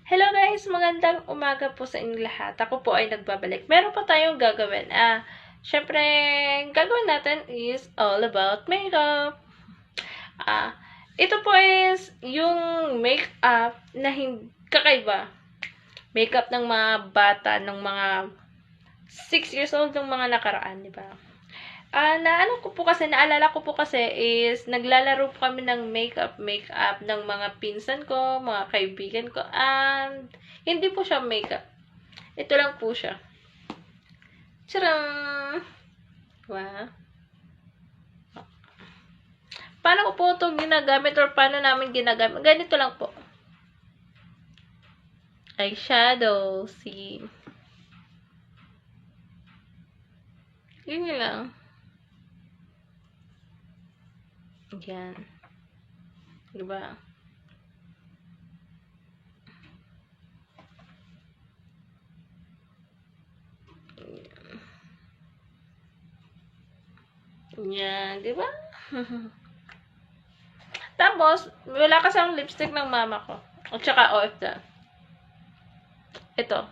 Hello guys! Magandang umaga po sa inyong lahat. Ako po ay nagbabalik. Meron pa tayong gagawin. Syempre, gagawin natin is all about makeup. Ito po is yung makeup na kakaiba. Makeup ng mga bata, ng mga 6 years old ng mga nakaraan, di ba? Naalala ko po kasi is naglalaro po kami ng makeup ng mga pinsan ko, mga kaibigan ko, and hindi po siya makeup. Ito lang po siya. Tcharam! Wow. Paano ko po ito ginagamit or paano namin ginagamit? Ganito lang po. Eyeshadow. See. Ganyan lang. Yan. Diba? Yan. Diba? Tapos, wala kasi ang lipstick ng mama ko. At saka OF na. Ito.